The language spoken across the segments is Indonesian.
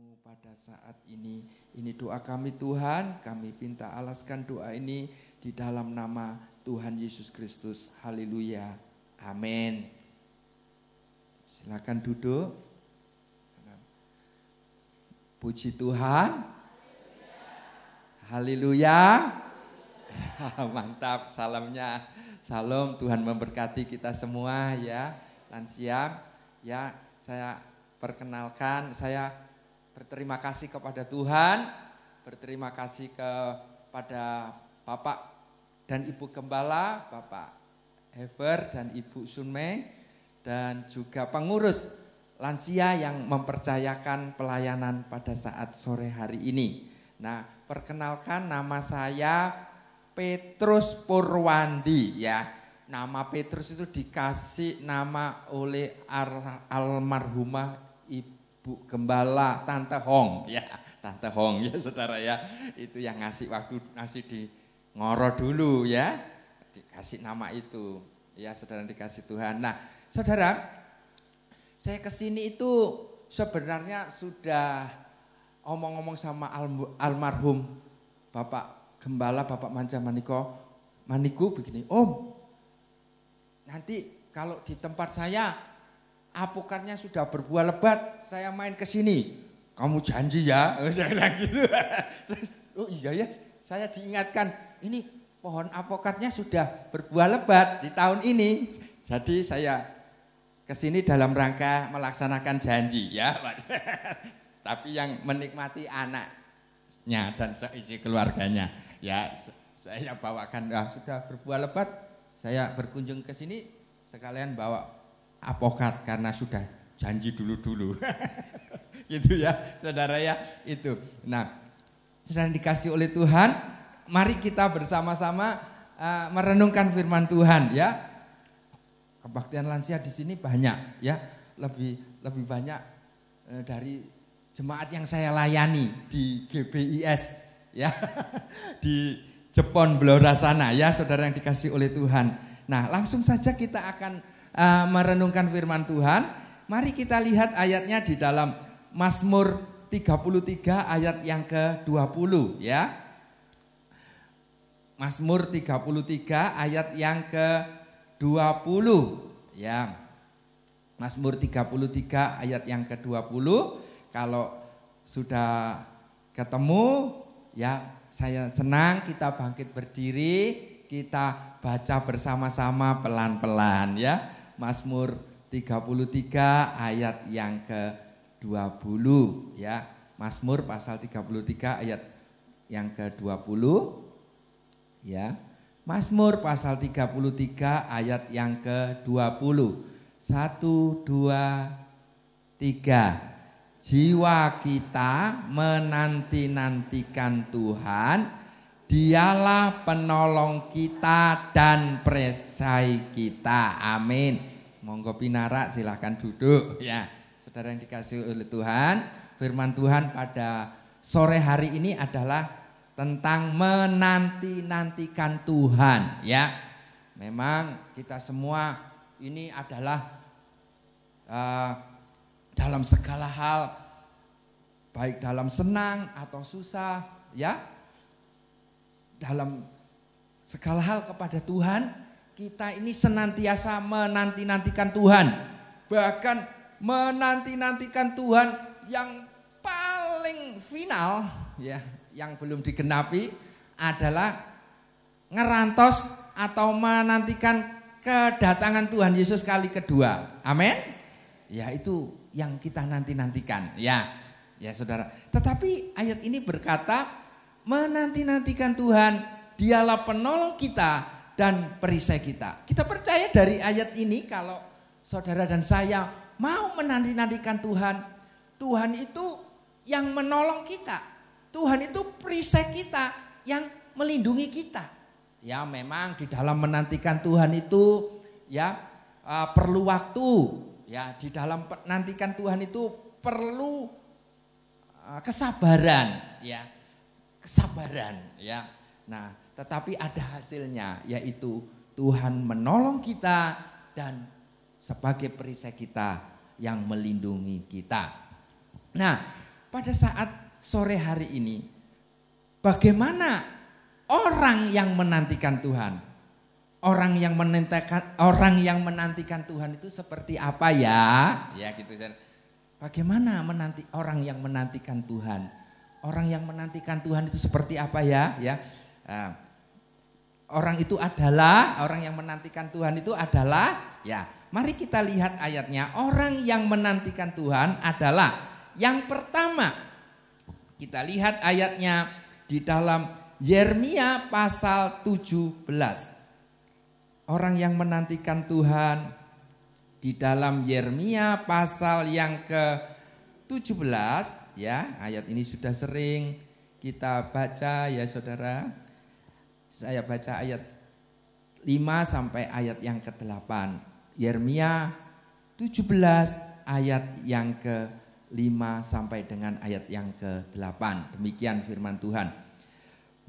bersamamu pada saat ini. Ini doa kami Tuhan, kami minta alaskan doa ini di dalam nama Tuhan Yesus Kristus. Haleluya. Amin. Silakan duduk. Puji Tuhan. Haleluya. Mantap salamnya. Salam, Tuhan memberkati kita semua ya. Lansia ya, saya perkenalkan, saya berterima kasih kepada Tuhan, berterima kasih kepada Bapak dan Ibu Gembala, Bapak Heber dan Ibu Sunmei, dan juga pengurus lansia yang mempercayakan pelayanan pada saat sore hari ini. Nah, perkenalkan, nama saya Petrus Purwandi ya. Nama Petrus itu dikasih nama oleh almarhumah Ibu Gembala Tante Hong ya, Tante Hong ya saudara ya. Itu yang ngasih waktu ngasih di Ngoro dulu ya, dikasih nama itu ya saudara, dikasih Tuhan. Nah saudara, saya kesini itu sebenarnya sudah omong-omong sama almarhum Bapak Gembala, Bapak Manja Maniku begini, Om, nanti kalau di tempat saya apokatnya sudah berbuah lebat, saya main ke sini. Kamu janji ya? Saya bilang gitu. Oh iya ya, saya diingatkan ini pohon apokatnya sudah berbuah lebat di tahun ini. Jadi saya ke sini dalam rangka melaksanakan janji ya. Tapi yang menikmati anaknya dan seisi keluarganya. Ya, saya bawakan sudah berbuah lebat. Saya berkunjung ke sini sekalian bawa apokat karena sudah janji dulu-dulu. Gitu ya, saudara ya, itu. Nah, sudah dikasih oleh Tuhan, mari kita bersama-sama merenungkan firman Tuhan ya. Kebaktian lansia di sini banyak ya, lebih banyak dari jemaat yang saya layani di GBIS ya. Di Jepon Blora sana ya, saudara yang dikasih oleh Tuhan. Nah, langsung saja kita akan merenungkan firman Tuhan. Mari kita lihat ayatnya di dalam Mazmur 33 ayat yang ke-20 ya. Mazmur 33 ayat yang ke-20 ya. Mazmur 33 ayat yang ke-20. Kalau sudah ketemu ya, saya senang kita bangkit berdiri, kita baca bersama-sama pelan-pelan ya. Mazmur 33 ayat yang ke-20 ya. Mazmur pasal 33 ayat yang ke-20 ya. Mazmur pasal 33 ayat yang ke-20. 1, 2, 3. Jiwa kita menanti-nantikan Tuhan, Dialah penolong kita dan perisai kita. Amin. Monggo pinarak, silahkan duduk ya. Saudara yang dikasihi oleh Tuhan, firman Tuhan pada sore hari ini adalah tentang menanti-nantikan Tuhan ya. Memang kita semua ini adalah dalam segala hal, baik dalam senang atau susah ya, dalam segala hal kepada Tuhan, kita ini senantiasa menanti-nantikan Tuhan. Bahkan menanti-nantikan Tuhan yang paling final ya, yang belum digenapi adalah ngerantos atau menantikan kedatangan Tuhan Yesus kali kedua. Amin. Ya, itu yang kita nanti-nantikan ya. Ya saudara. Tetapi ayat ini berkata menanti-nantikan Tuhan, Dialah penolong kita dan perisai kita. Kita percaya dari ayat ini kalau saudara dan saya mau menanti-nantikan Tuhan, Tuhan itu yang menolong kita. Tuhan itu perisai kita, yang melindungi kita. Ya memang di dalam menantikan Tuhan itu ya perlu waktu. Ya, di dalam menantikan Tuhan itu perlu kesabaran, ya, kesabaran, ya. Nah, tetapi ada hasilnya, yaitu Tuhan menolong kita dan sebagai perisai kita yang melindungi kita. Nah, pada saat sore hari ini, bagaimana orang yang menantikan Tuhan? Orang yang menantikan Tuhan itu seperti apa ya? Ya gitu. Bagaimana orang yang menantikan Tuhan? Orang yang menantikan Tuhan itu seperti apa ya? Ya. Orang yang menantikan Tuhan itu adalah, ya, mari kita lihat ayatnya. Orang yang menantikan Tuhan adalah, yang pertama, kita lihat ayatnya di dalam Yeremia pasal 17. Orang yang menantikan Tuhan di dalam Yeremia pasal yang ke-17, ya, ayat ini sudah sering kita baca ya saudara. Saya baca ayat 5 sampai ayat yang ke-8. Yeremia 17 ayat yang ke-5 sampai dengan ayat yang ke-8. Demikian firman Tuhan.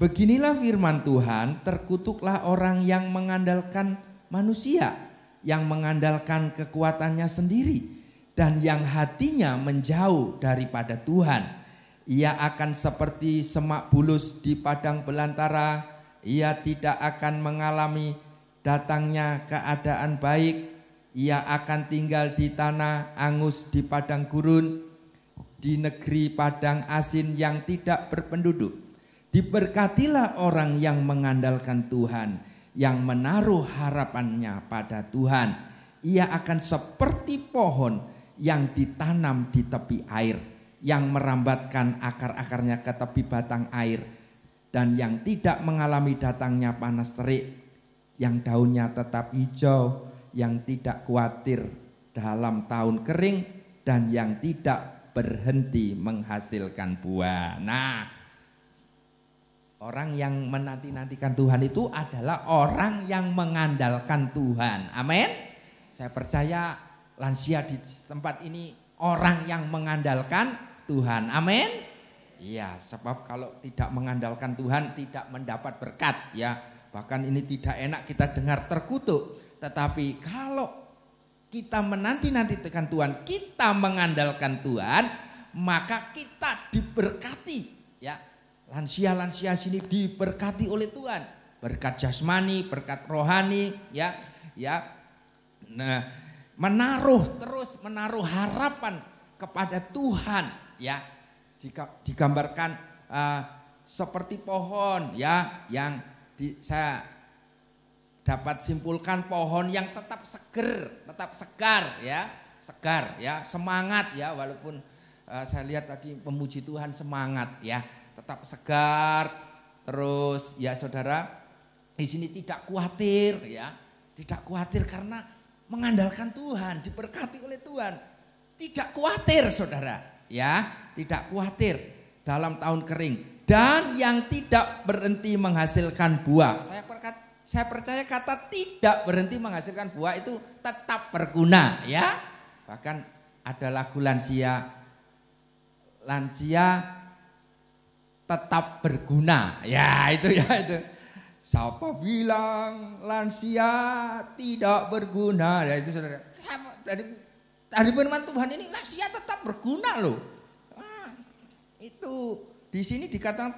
Beginilah firman Tuhan, terkutuklah orang yang mengandalkan manusia, yang mengandalkan kekuatannya sendiri, dan yang hatinya menjauh daripada Tuhan. Ia akan seperti semak bulus di padang belantara. Ia tidak akan mengalami datangnya keadaan baik. Ia akan tinggal di tanah angus di padang gurun, di negeri padang asin yang tidak berpenduduk. Diberkatilah orang yang mengandalkan Tuhan, yang menaruh harapannya pada Tuhan. Ia akan seperti pohon yang ditanam di tepi air, yang merambatkan akar-akarnya ke tepi batang air, dan yang tidak mengalami datangnya panas terik, yang daunnya tetap hijau, yang tidak khawatir dalam tahun kering, dan yang tidak berhenti menghasilkan buah. Nah, orang yang menanti-nantikan Tuhan itu adalah orang yang mengandalkan Tuhan. Amin. Saya percaya lansia di tempat ini orang yang mengandalkan Tuhan. Amin. Iya, sebab kalau tidak mengandalkan Tuhan tidak mendapat berkat ya. Bahkan ini tidak enak kita dengar terkutuk. Tetapi kalau kita menanti-nantikan Tuhan, kita mengandalkan Tuhan, maka kita diberkati ya. Lansia-lansia sini diberkati oleh Tuhan. Berkat jasmani, berkat rohani ya. Ya. Nah, menaruh harapan kepada Tuhan ya. Jika digambarkan seperti pohon ya, yang saya dapat simpulkan pohon yang tetap segar ya, semangat ya, walaupun saya lihat tadi memuji Tuhan semangat ya, tetap segar. Terus ya saudara, di sini tidak khawatir ya, tidak khawatir karena mengandalkan Tuhan, diberkati oleh Tuhan. Tidak khawatir saudara ya. Tidak khawatir dalam tahun kering, dan yang tidak berhenti menghasilkan buah. Saya percaya kata tidak berhenti menghasilkan buah itu tetap berguna ya. Bahkan ada lagu lansia tetap berguna ya, itu. Siapa bilang lansia tidak berguna ya, itu saudara. Dari firman Tuhan ini lansia tetap berguna loh. Itu di sini dikatakan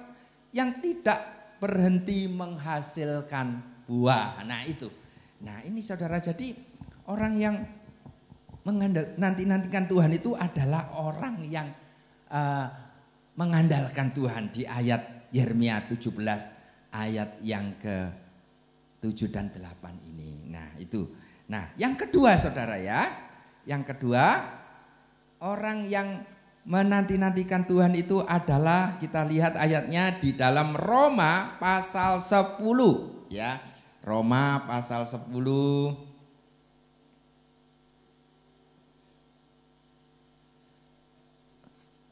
yang tidak berhenti menghasilkan buah. Nah itu. Nah ini saudara, jadi orang yang nantikan Tuhan itu adalah orang yang mengandalkan Tuhan di ayat Yeremia 17 ayat yang ke-7 dan 8 ini. Nah itu. Nah yang kedua saudara ya. Yang kedua, orang yang menanti-nantikan Tuhan itu adalah, kita lihat ayatnya di dalam Roma pasal 10 ya. Roma pasal 10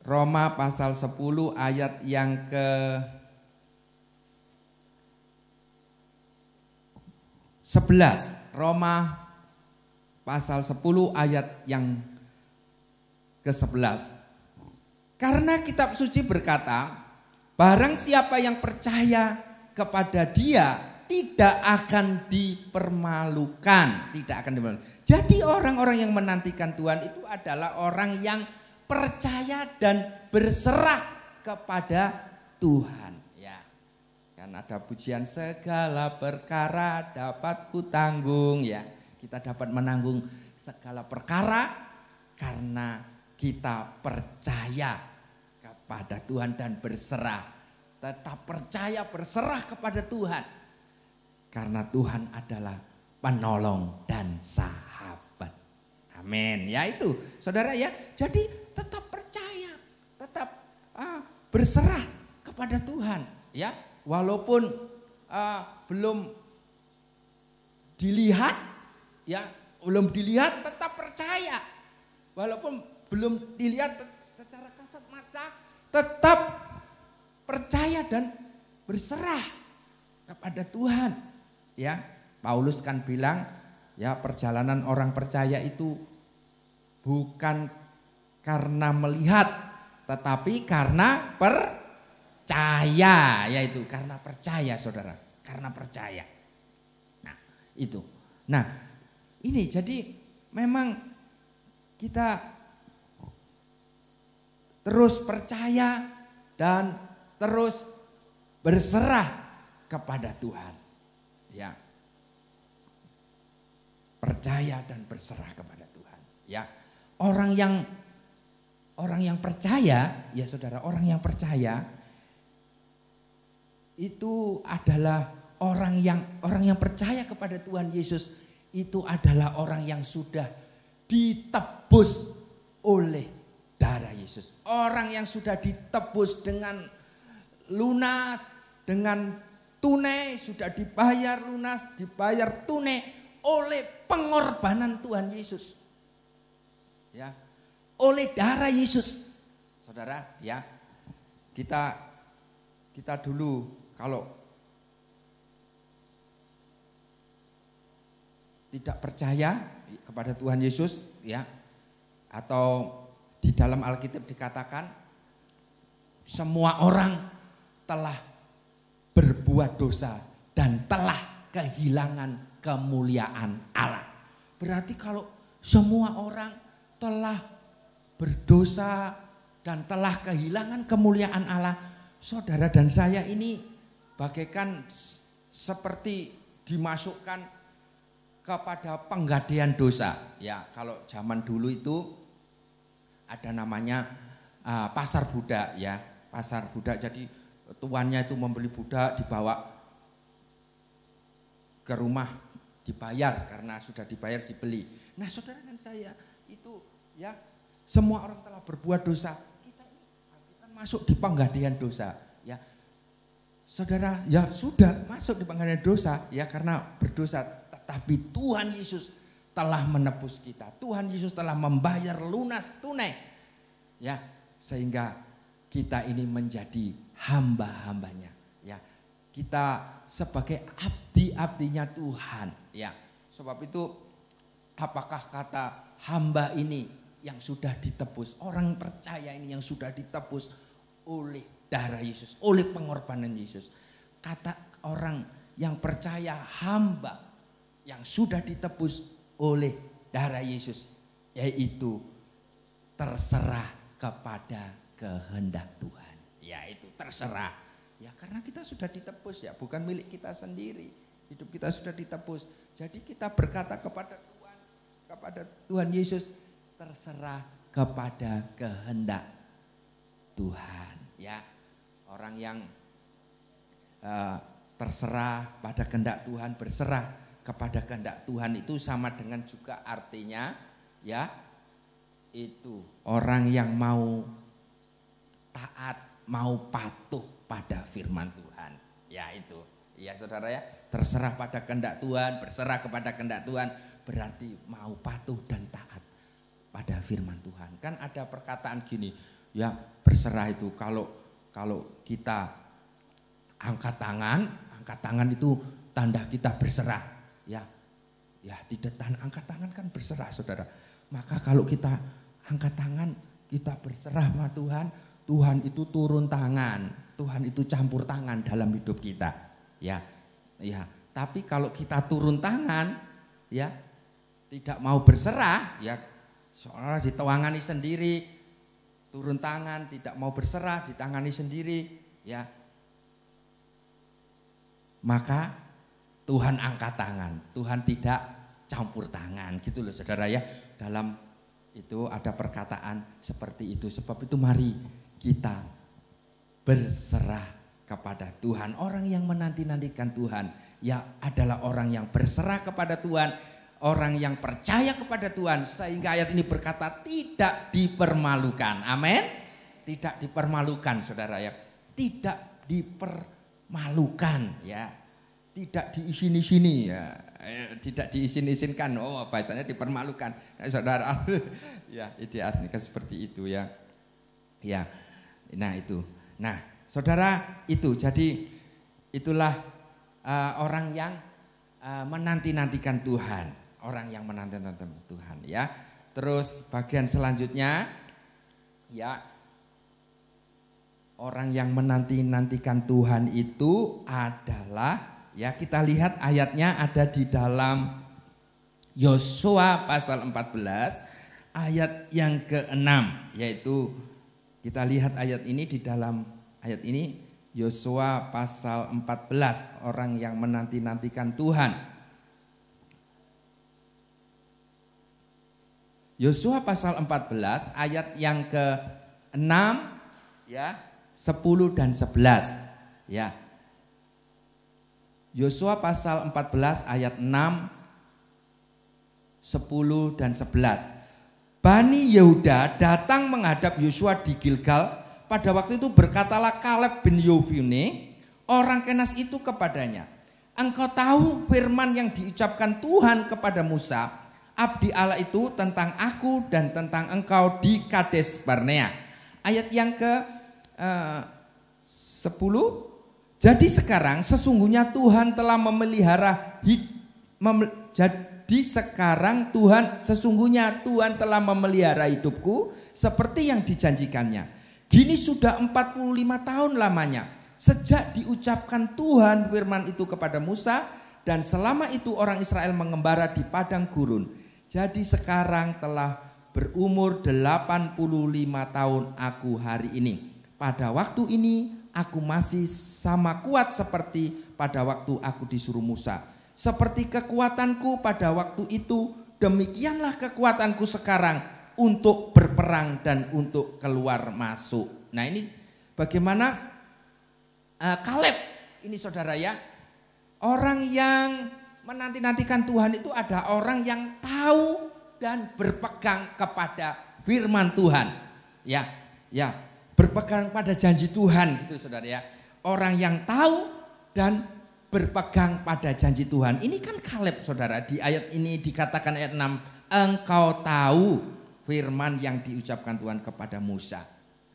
Roma pasal 10 ayat yang ke-11. Roma pasal 10 ayat yang ke-11. Karena kitab suci berkata, barang siapa yang percaya kepada Dia tidak akan dipermalukan, Jadi orang-orang yang menantikan Tuhan itu adalah orang yang percaya dan berserah kepada Tuhan. Ya, kan ada pujian segala perkara dapat kutanggung. Ya, kita dapat menanggung segala perkara karena kita percaya kepada Tuhan dan berserah. Tetap percaya berserah kepada Tuhan. Karena Tuhan adalah penolong dan sahabat. Amin. Ya itu, saudara ya. Jadi tetap percaya, tetap berserah kepada Tuhan. Ya, walaupun belum dilihat, ya belum dilihat tetap percaya. Walaupun belum dilihat secara kasat mata, tetap percaya dan berserah kepada Tuhan. Ya, Paulus kan bilang, ya perjalanan orang percaya itu bukan karena melihat, tetapi karena percaya, yaitu karena percaya, saudara, karena percaya. Nah, itu. Nah, ini jadi memang kita terus percaya dan terus berserah kepada Tuhan. Ya. Percaya dan berserah kepada Tuhan. Ya. Orang yang percaya, ya saudara, orang yang percaya itu adalah orang yang percaya kepada Tuhan Yesus itu adalah orang yang sudah ditebus oleh darah Yesus. Orang yang sudah ditebus dengan lunas, dengan tunai, sudah dibayar lunas, dibayar tunai oleh pengorbanan Tuhan Yesus. Ya, oleh darah Yesus. Saudara, ya. Kita dulu kalau tidak percaya kepada Tuhan Yesus, ya, atau di dalam Alkitab dikatakan semua orang telah berbuat dosa dan telah kehilangan kemuliaan Allah. Berarti kalau semua orang telah berdosa dan telah kehilangan kemuliaan Allah, saudara dan saya ini bagaikan seperti dimasukkan kepada penggadaian dosa. Ya, kalau zaman dulu itu ada namanya pasar budak, ya, pasar budak. Jadi tuannya itu membeli budak, dibawa ke rumah, dibayar, karena sudah dibayar dibeli. Nah, saudara dan saya itu, ya, semua orang telah berbuat dosa. Kita masuk di penggadaian dosa, ya. Saudara, ya sudah masuk di penggadaian dosa, ya, karena berdosa. Tetapi Tuhan Yesus telah menebus kita. Tuhan Yesus telah membayar lunas tunai, ya, sehingga kita ini menjadi hamba-hambanya, ya. Kita sebagai abdi-abdinya Tuhan, ya. Sebab itu apakah kata hamba ini yang sudah ditebus, orang percaya ini yang sudah ditebus oleh darah Yesus, oleh pengorbanan Yesus. Kata orang yang percaya hamba yang sudah ditebus oleh darah Yesus, yaitu terserah kepada kehendak Tuhan. Ya, itu terserah. Ya, karena kita sudah ditebus, ya, bukan milik kita sendiri. Hidup kita sudah ditebus. Jadi kita berkata kepada Tuhan Yesus, terserah kepada kehendak Tuhan. Ya, orang yang terserah pada kehendak Tuhan, berserah kepada kehendak Tuhan itu sama dengan juga artinya, ya, itu orang yang mau taat, mau patuh pada firman Tuhan. Ya, itu. Ya, saudara, ya, terserah pada kehendak Tuhan, berserah kepada kehendak Tuhan berarti mau patuh dan taat pada firman Tuhan. Kan ada perkataan gini, ya, berserah itu kalau kita angkat tangan itu tanda kita berserah. Ya, tidak, angkat tangan kan berserah, saudara. Maka kalau kita angkat tangan, kita berserah sama Tuhan, Tuhan itu turun tangan, Tuhan itu campur tangan dalam hidup kita. Ya. Tapi kalau kita turun tangan, ya, tidak mau berserah, ya, seolah dituangani sendiri, turun tangan, tidak mau berserah, ditangani sendiri, ya. Maka Tuhan angkat tangan, Tuhan tidak campur tangan, gitu loh saudara ya. Dalam itu ada perkataan seperti itu. Sebab itu mari kita berserah kepada Tuhan. Orang yang menanti-nantikan Tuhan ya adalah orang yang berserah kepada Tuhan, orang yang percaya kepada Tuhan. Sehingga ayat ini berkata tidak dipermalukan. Amin. Tidak dipermalukan saudara ya. Tidak dipermalukan ya. Tidak diisin-isini ya. Tidak diisin-isinkan. Oh, bahasanya dipermalukan. Nah, saudara. Ya, itu artinya seperti itu ya. Ya. Nah, itu. Nah, saudara, itu jadi itulah orang yang menanti-nantikan Tuhan, orang yang menanti-nantikan Tuhan ya. Terus bagian selanjutnya ya, orang yang menanti-nantikan Tuhan itu adalah ya, kita lihat ayatnya ada di dalam Yosua pasal 14 ayat yang ke-6, yaitu kita lihat ayat ini di dalam ayat ini Yosua pasal 14, orang yang menanti-nantikan Tuhan. Yosua pasal 14 ayat yang ke-6 ya, 10 dan 11 ya. Yosua pasal 14 ayat 6, 10 dan 11. Bani Yehuda datang menghadap Yosua di Gilgal. Pada waktu itu berkatalah Kaleb bin Yefune orang Kenas itu kepadanya, engkau tahu firman yang diucapkan Tuhan kepada Musa abdi Allah itu tentang aku dan tentang engkau di Kades Barnea. Ayat yang ke 10. Jadi sekarang sesungguhnya Tuhan telah sesungguhnya Tuhan telah memelihara hidupku seperti yang dijanjikannya. Gini sudah 45 tahun lamanya sejak diucapkan Tuhan firman itu kepada Musa, dan selama itu orang Israel mengembara di padang gurun. Jadi sekarang telah berumur 85 tahun aku hari ini. Pada waktu ini aku masih sama kuat seperti pada waktu aku disuruh Musa. Seperti kekuatanku pada waktu itu, demikianlah kekuatanku sekarang untuk berperang dan untuk keluar masuk. Nah, ini bagaimana Kaleb ini saudara ya. Orang yang menanti-nantikan Tuhan itu ada orang yang tahu dan berpegang kepada firman Tuhan. Ya, berpegang pada janji Tuhan gitu saudara ya. Orang yang tahu dan berpegang pada janji Tuhan. Ini kan Kaleb saudara, di ayat ini dikatakan ayat 6, engkau tahu firman yang diucapkan Tuhan kepada Musa.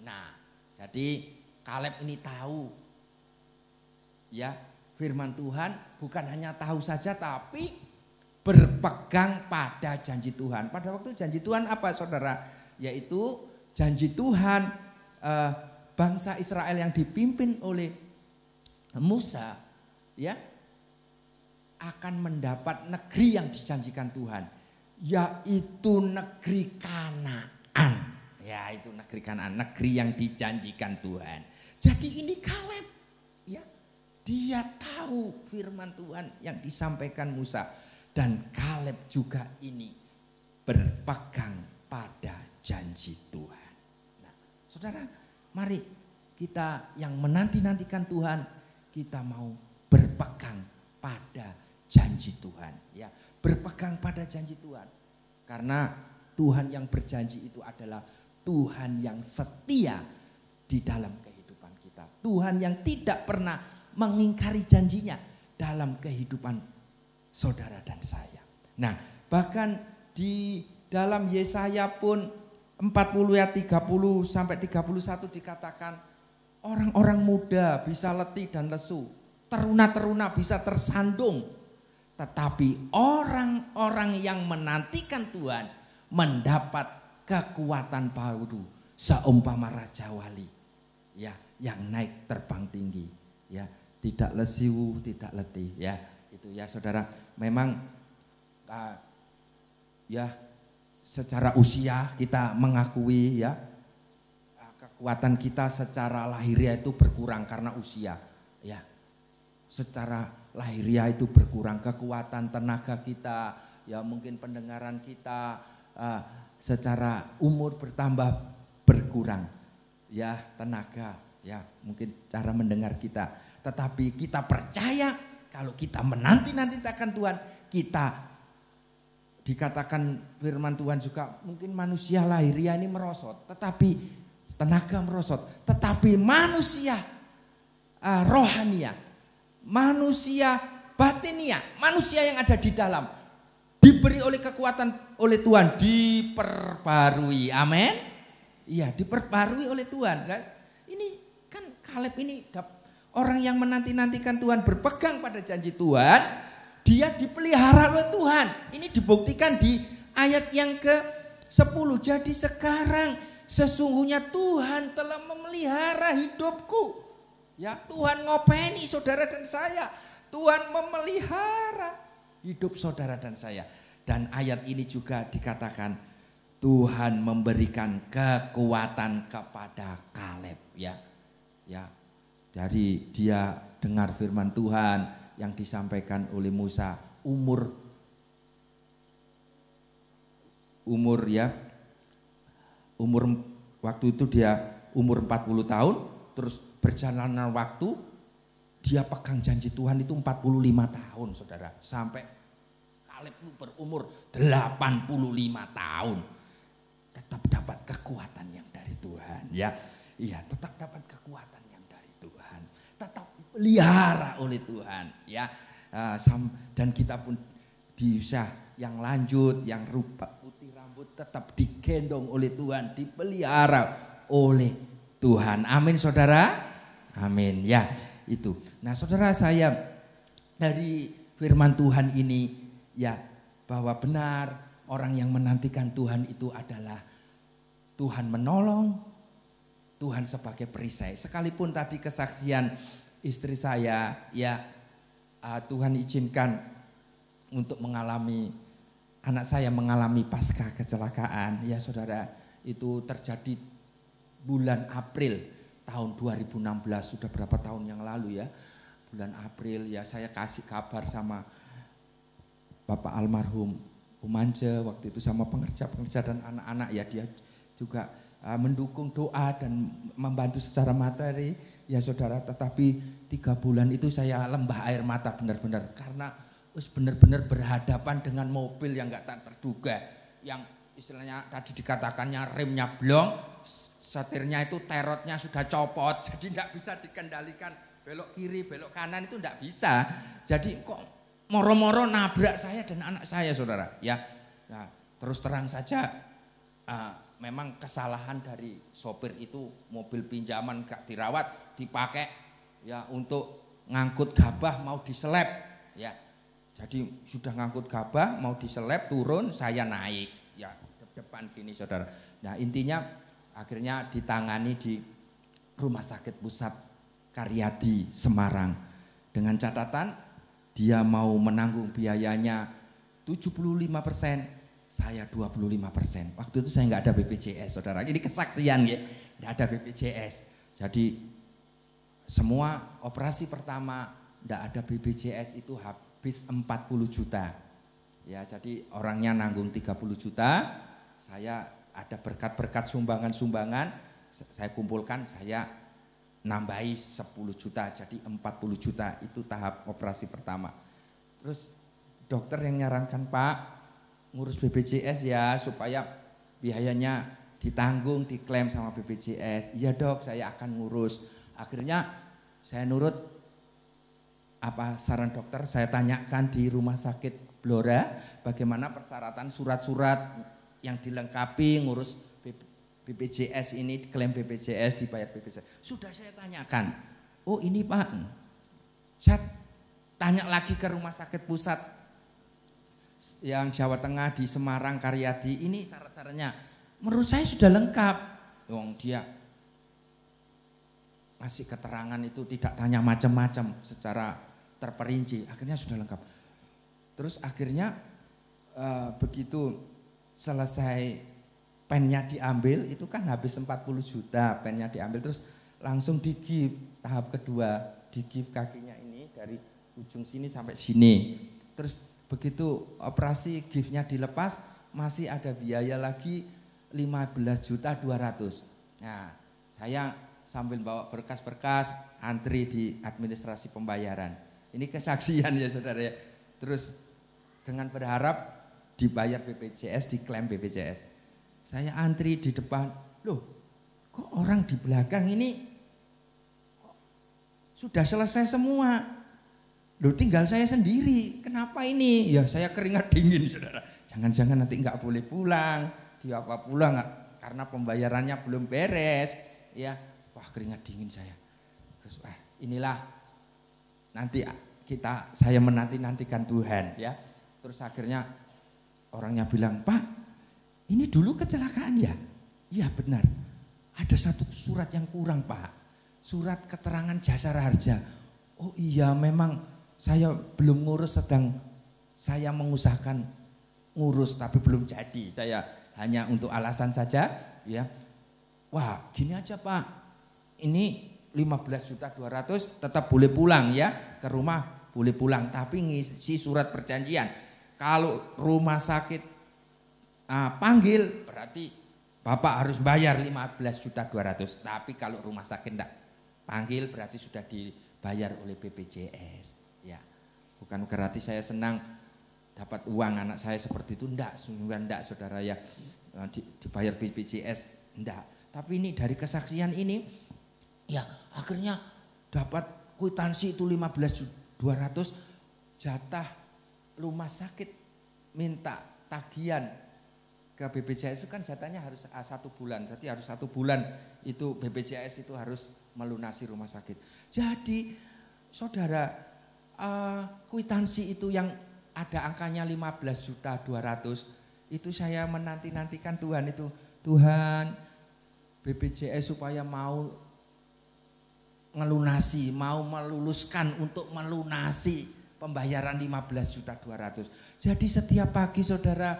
Nah, jadi Kaleb ini tahu ya firman Tuhan, bukan hanya tahu saja tapi berpegang pada janji Tuhan. Pada waktu janji Tuhan apa saudara? Yaitu janji Tuhan bangsa Israel yang dipimpin oleh Musa ya akan mendapat negeri yang dijanjikan Tuhan, yaitu negeri Kanaan. Ya, itu negeri Kanaan, negeri yang dijanjikan Tuhan. Jadi ini Kaleb ya, dia tahu firman Tuhan yang disampaikan Musa, dan Kaleb juga ini berpegang pada janji Tuhan. Nah, saudara, mari kita yang menanti-nantikan Tuhan, kita mau berpegang pada janji Tuhan ya, berpegang pada janji Tuhan. Karena Tuhan yang berjanji itu adalah Tuhan yang setia di dalam kehidupan kita. Tuhan yang tidak pernah mengingkari janjinya dalam kehidupan saudara dan saya. Nah, bahkan di dalam Yesaya pun 40 ayat 30 sampai 31 dikatakan orang-orang muda bisa letih dan lesu, teruna-teruna bisa tersandung, tetapi orang-orang yang menantikan Tuhan mendapat kekuatan baru seumpama Raja Wali ya, yang naik terbang tinggi ya, tidak lesu, tidak letih ya. Itu ya saudara, memang ya secara usia kita mengakui ya kekuatan kita secara lahiriah itu berkurang karena usia. Ya, secara lahiriah itu berkurang, kekuatan tenaga kita, ya mungkin pendengaran kita secara umur bertambah berkurang. Ya, tenaga, ya mungkin cara mendengar kita. Tetapi kita percaya kalau kita menanti-nantikan Tuhan, kita dikatakan firman Tuhan juga mungkin manusia lahiriah ini merosot, tetapi tenaga merosot, tetapi manusia rohania, manusia batinia, manusia yang ada di dalam diberi oleh kekuatan oleh Tuhan, diperbarui. Amin. Iya, diperbarui oleh Tuhan. Ini kan Kaleb ini orang yang menanti-nantikan Tuhan, berpegang pada janji Tuhan. Dia dipelihara oleh Tuhan. Ini dibuktikan di ayat yang ke-10. Jadi sekarang sesungguhnya Tuhan telah memelihara hidupku. Ya, Tuhan ngopeni saudara dan saya. Tuhan memelihara hidup saudara dan saya. Dan ayat ini juga dikatakan Tuhan memberikan kekuatan kepada Kaleb, ya. Ya. Jadi dia dengar firman Tuhan yang disampaikan oleh Musa, umur waktu itu dia umur 40 tahun, terus berjalanan waktu dia pegang janji Tuhan itu 45 tahun, saudara. Sampai Kaleb berumur 85 tahun. Tetap dapat kekuatan yang dari Tuhan, ya. Iya, tetap dapat kekuatan yang dari Tuhan. Tetap pelihara oleh Tuhan, ya. Dan kita pun di usia yang lanjut, yang rupa putih rambut tetap digendong oleh Tuhan, dipelihara oleh Tuhan. Amin, saudara. Amin, ya. Itu. Nah, saudara, saya dari firman Tuhan ini, ya, bahwa benar orang yang menantikan Tuhan itu adalah Tuhan menolong, Tuhan sebagai perisai. Sekalipun tadi kesaksian istri saya, ya, Tuhan izinkan untuk mengalami, anak saya mengalami pasca kecelakaan, ya saudara, itu terjadi bulan April tahun 2016, sudah berapa tahun yang lalu, ya, bulan April. Ya, saya kasih kabar sama Bapak almarhum Umanje waktu itu, sama pengerja-pengerja dan anak-anak, ya, dia juga mendukung doa dan membantu secara materi, ya saudara. Tetapi 3 bulan itu saya lembah air mata benar-benar, karena benar-benar berhadapan dengan mobil yang gak terduga, yang istilahnya tadi dikatakannya remnya blong, setirnya itu terotnya sudah copot, jadi gak bisa dikendalikan, belok kiri belok kanan itu gak bisa. Jadi kok moro-moro nabrak saya dan anak saya, saudara, ya. Nah, terus terang saja, memang kesalahan dari sopir itu, mobil pinjaman gak dirawat, dipakai, ya, untuk ngangkut gabah mau diseleb, ya. Jadi sudah ngangkut gabah mau diseleb, turun, saya naik, ya, depan gini, saudara. Nah, intinya akhirnya ditangani di Rumah Sakit Pusat Karyadi Semarang, dengan catatan dia mau menanggung biayanya 75%. Saya 25%. Waktu itu saya nggak ada BPJS, saudara. Ini kesaksian, ya, nggak ada BPJS. Jadi semua operasi pertama nggak ada BPJS itu habis 40 juta. Ya, jadi orangnya nanggung 30 juta. Saya ada berkat-berkat sumbangan-sumbangan, saya kumpulkan, saya nambahi 10 juta, jadi 40 juta. Itu tahap operasi pertama. Terus dokter yang nyarankan, Pak, ngurus BPJS ya, supaya biayanya ditanggung, diklaim sama BPJS. Iya dok, saya akan ngurus. Akhirnya saya nurut apa saran dokter, saya tanyakan di Rumah Sakit Blora bagaimana persyaratan surat-surat yang dilengkapi ngurus BPJS ini, klaim BPJS, dibayar BPJS. Sudah saya tanyakan. Oh ini Pak, saya tanya lagi ke Rumah Sakit Pusat yang Jawa Tengah di Semarang Karyadi, ini syarat-syaratnya menurut saya sudah lengkap. Wong dia ngasih keterangan itu tidak tanya macam-macam, secara terperinci, akhirnya sudah lengkap. Terus akhirnya begitu selesai pennya diambil itu kan habis 40 juta, pennya diambil terus langsung di gift tahap kedua, di gift kakinya ini dari ujung sini sampai sini. Terus begitu operasi giftnya dilepas masih ada biaya lagi 15.200.000. Nah, saya sambil bawa berkas-berkas antri di administrasi pembayaran. Ini kesaksian ya saudara ya. Terus dengan berharap dibayar BPJS, diklaim BPJS. Saya antri di depan, loh kok orang di belakang ini kok sudah selesai semua. Loh tinggal saya sendiri, kenapa ini? Ya saya keringat dingin saudara. Jangan-jangan nanti enggak boleh pulang, diapa pulang karena pembayarannya belum beres. Ya, wah keringat dingin saya. Terus inilah nanti saya menanti-nantikan Tuhan ya. Terus akhirnya orangnya bilang, "Pak, ini dulu kecelakaan ya?" "Iya benar. Ada satu surat yang kurang, Pak. Surat keterangan jasara harja." "Oh iya, memang saya belum ngurus, sedang saya mengusahakan ngurus tapi belum jadi. Saya hanya untuk alasan saja ya." "Wah, gini aja, Pak. Ini 15.200.000 tetap boleh pulang ya. Ke rumah boleh pulang, tapi ngisi surat perjanjian. Kalau rumah sakit panggil berarti Bapak harus bayar 15.200.000. Tapi kalau rumah sakit enggak panggil berarti sudah dibayar oleh BPJS." Ya, bukan berarti saya senang dapat uang anak saya seperti itu, enggak saudara ya, dibayar BPJS enggak. Tapi ini dari kesaksian ini ya akhirnya dapat kwitansi itu 15.200.000, jatah rumah sakit minta tagihan ke BPJS itu kan jatahnya harus 1 bulan. Jadi harus 1 bulan itu BPJS itu harus melunasi rumah sakit. Jadi saudara, kwitansi itu yang ada angkanya 15.200.000 itu saya menanti-nantikan Tuhan itu. Tuhan, BPJS supaya mau ngelunasi, mau meluluskan untuk melunasi pembayaran 15.200.000. Jadi setiap pagi saudara,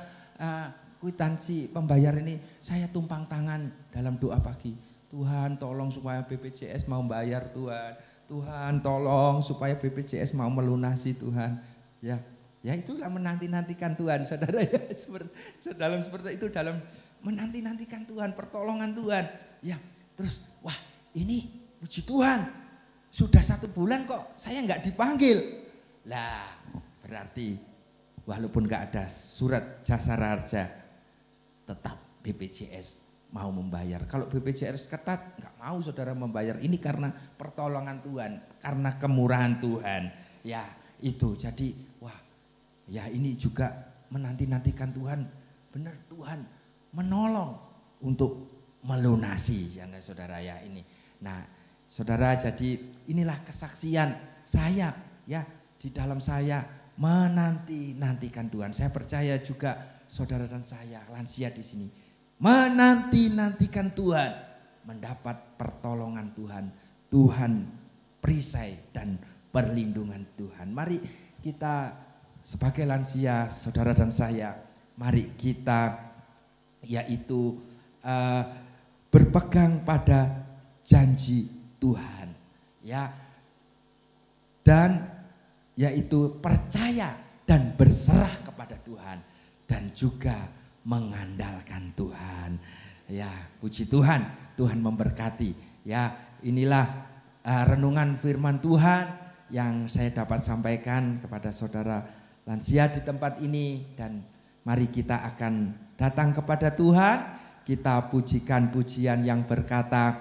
kwitansi pembayaran ini saya tumpang tangan dalam doa pagi. Tuhan tolong supaya BPJS mau bayar Tuhan. Tuhan tolong supaya BPJS mau melunasi Tuhan. Ya itulah menanti-nantikan Tuhan saudara ya. Dalam seperti itu, dalam menanti-nantikan Tuhan, pertolongan Tuhan. Ya terus wah ini puji Tuhan sudah 1 bulan kok saya nggak dipanggil. Lah berarti walaupun nggak ada surat jasara harja tetap BPJS mau membayar. Kalau BPJS ketat nggak mau saudara membayar. Ini karena pertolongan Tuhan, karena kemurahan Tuhan. Ya itu jadi wah ya ini juga menanti-nantikan Tuhan. Benar Tuhan menolong untuk melunasi ya saudara ya ini. Nah saudara, jadi inilah kesaksian saya ya, di dalam saya menanti-nantikan Tuhan. Saya percaya juga saudara dan saya lansia di sini menanti-nantikan Tuhan, mendapat pertolongan Tuhan, Tuhan perisai dan perlindungan Tuhan. Mari kita sebagai lansia, saudara dan saya, mari kita yaitu berpegang pada janji Tuhan ya, dan yaitu percaya dan berserah kepada Tuhan dan juga mengandalkan Tuhan. Ya, puji Tuhan, Tuhan memberkati. Ya, inilah renungan firman Tuhan yang saya dapat sampaikan kepada saudara lansia di tempat ini, dan mari kita akan datang kepada Tuhan. Kita pujikan pujian yang berkata,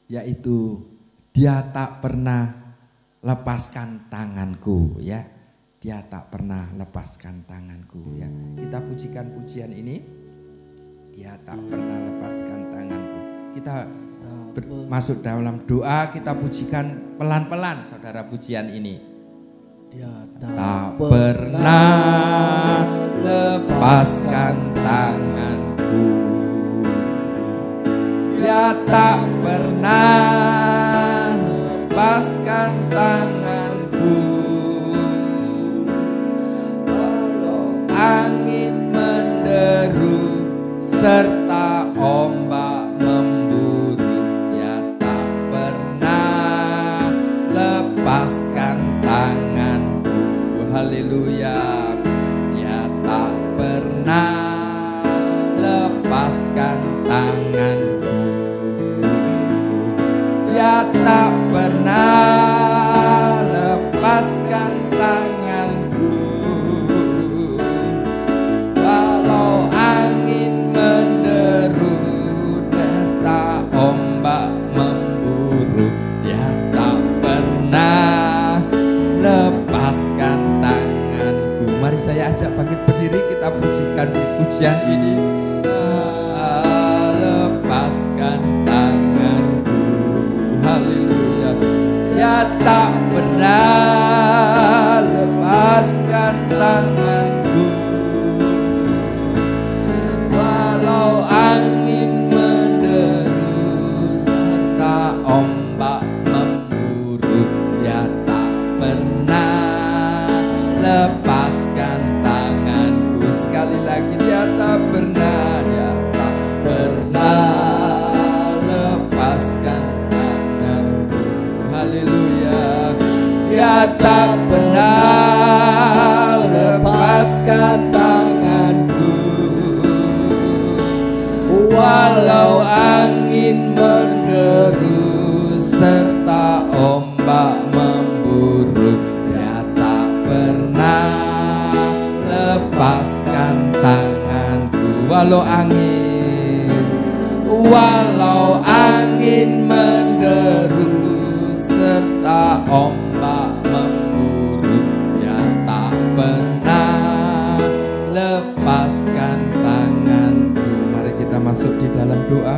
yaitu Dia tak pernah lepaskan tanganku ya. Dia tak pernah lepaskan tanganku ya. Kita pujikan pujian ini. Dia tak pernah lepaskan tanganku. Kita masuk dalam doa, kita pujikan pelan-pelan saudara pujian ini. Dia tak pernah lepaskan tanganku. Dia tak pernah lepaskan tanganku. Walau angin menderu serta ombak memburu. Dia tak pernah lepaskan tanganku. Haleluya. Dia tak pernah lepaskan tanganku. Dia tak pernah lepaskan tanganku. Walau angin menderu, serta ombak memburu, dia tak pernah lepaskan tanganku. Mari saya ajak bangkit berdiri, kita pujikan pujian ini. Lepaskan tanganku. Haleluya. Dia tak pernah lepaskan tanganku. Walau angin menderu, serta ombak memburu, dia tak pernah lepaskan tanganku. Sekali lagi, dia tak pernah lepaskan tanganku. Haleluya. Dia tak pernah lepaskan tanganku. Walau angin menderu, serta ombak memburu, dia tak pernah lepaskan tanganku. Walau angin menderu, serta ombak memburu, dia tak pernah lepaskan tanganku. Mari kita masuk di dalam doa.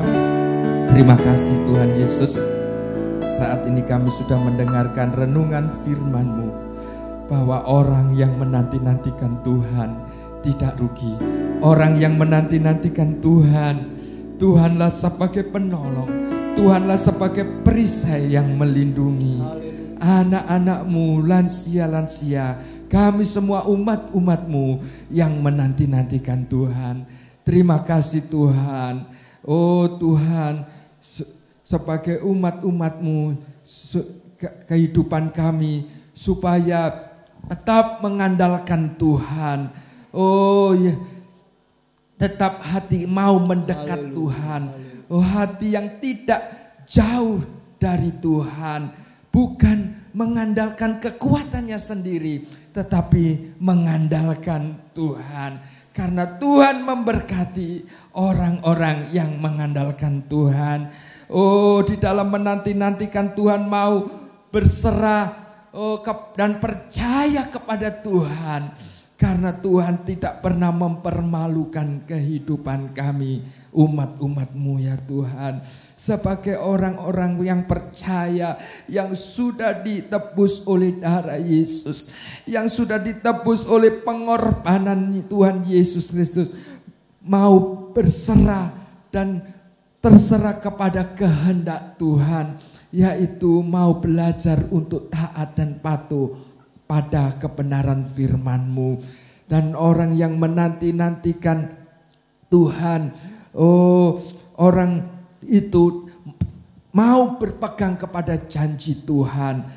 Terima kasih Tuhan Yesus. Saat ini kami sudah mendengarkan renungan firman-Mu, bahwa orang yang menanti-nantikan Tuhan tidak rugi. Orang yang menanti-nantikan Tuhan, Tuhanlah sebagai penolong, Tuhanlah sebagai perisai yang melindungi anak-anak-Mu, lansia-lansia, kami semua umat-umat-Mu yang menanti-nantikan Tuhan. Terima kasih Tuhan. Oh Tuhan, sebagai umat-umat-Mu, kehidupan kami supaya tetap mengandalkan Tuhan. Oh ya, tetap hati mau mendekat Tuhan. Oh, hati yang tidak jauh dari Tuhan, bukan mengandalkan kekuatannya sendiri, tetapi mengandalkan Tuhan. Karena Tuhan memberkati orang-orang yang mengandalkan Tuhan. Oh, di dalam menanti-nantikan Tuhan, mau berserah dan percaya kepada Tuhan. Karena Tuhan tidak pernah mempermalukan kehidupan kami, umat-umat-Mu ya Tuhan. Sebagai orang-orang yang percaya, yang sudah ditebus oleh darah Yesus, yang sudah ditebus oleh pengorbanan Tuhan Yesus Kristus, mau berserah dan terserah kepada kehendak Tuhan, yaitu mau belajar untuk taat dan patuh pada kebenaran firman-Mu. Dan orang yang menanti-nantikan Tuhan, orang itu mau berpegang kepada janji Tuhan.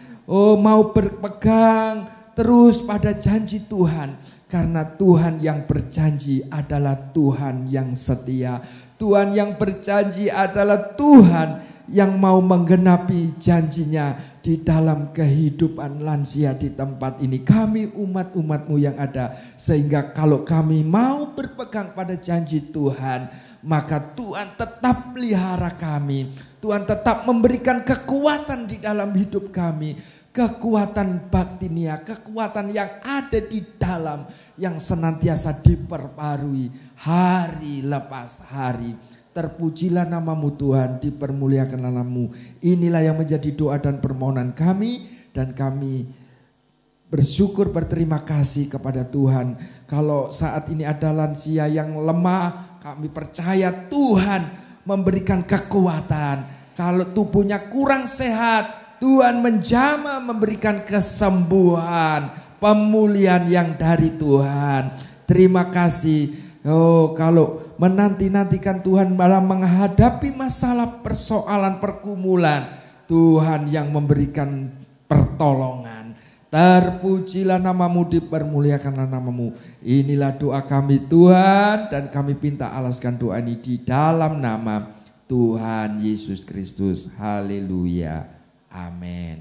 Mau berpegang terus pada janji Tuhan. Karena Tuhan yang berjanji adalah Tuhan yang setia. Tuhan yang berjanji adalah Tuhan yang mau menggenapi janjinya di dalam kehidupan lansia di tempat ini. Kami umat-umat-Mu yang ada, sehingga kalau kami mau berpegang pada janji Tuhan, maka Tuhan tetap pelihara kami. Tuhan tetap memberikan kekuatan di dalam hidup kami. Kekuatan batinia, kekuatan yang ada di dalam, yang senantiasa diperbarui hari lepas hari. Terpujilah nama-Mu Tuhan, dipermuliakan nama-Mu. Inilah yang menjadi doa dan permohonan kami, dan kami bersyukur berterima kasih kepada Tuhan. Kalau saat ini ada lansia yang lemah, kami percaya Tuhan memberikan kekuatan. Kalau tubuhnya kurang sehat, Tuhan menjamah memberikan kesembuhan, pemulihan yang dari Tuhan. Terima kasih. Oh, kalau menanti-nantikan Tuhan malah menghadapi masalah persoalan pergumulan, Tuhan yang memberikan pertolongan. Terpujilah namamu, dipermuliakanlah namamu. Inilah doa kami Tuhan, dan kami minta alaskan doa ini di dalam nama Tuhan Yesus Kristus. Haleluya. Amin.